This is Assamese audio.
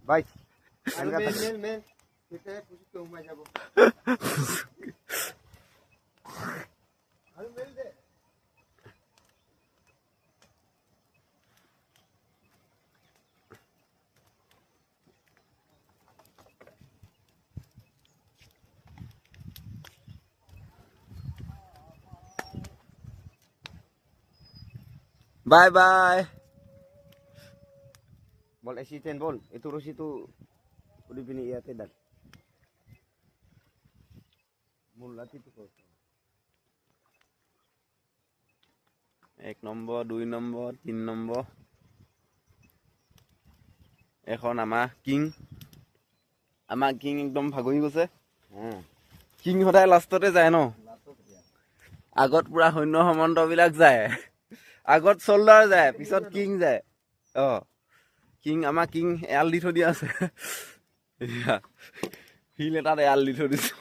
ভাই আৰু মেল তেতিয়া পুচুকে সোমাই যাব আৰু মেল দে বাই বাই বল এচিটেন বল এইটো ৰছিটো উৰি পিনি ইয়াতে ডাল মোৰ লাঠিটো ক'ত 1 নম্বৰ 2 নম্বৰ 3 নম্বৰ এখন আমাৰ কিং একদম ভাগৰি গৈছে কিং সদায় লাষ্টতে যায় ন আগত পুৰা সৈন্য সামন্ত বিলাক যায় আগত চল্ডাৰ যায় পিছত কিং যায় আমাৰ কিং এৰাল দি থৈ দিয়া আছে শিল এটাত এৰাল দি থৈ দিছো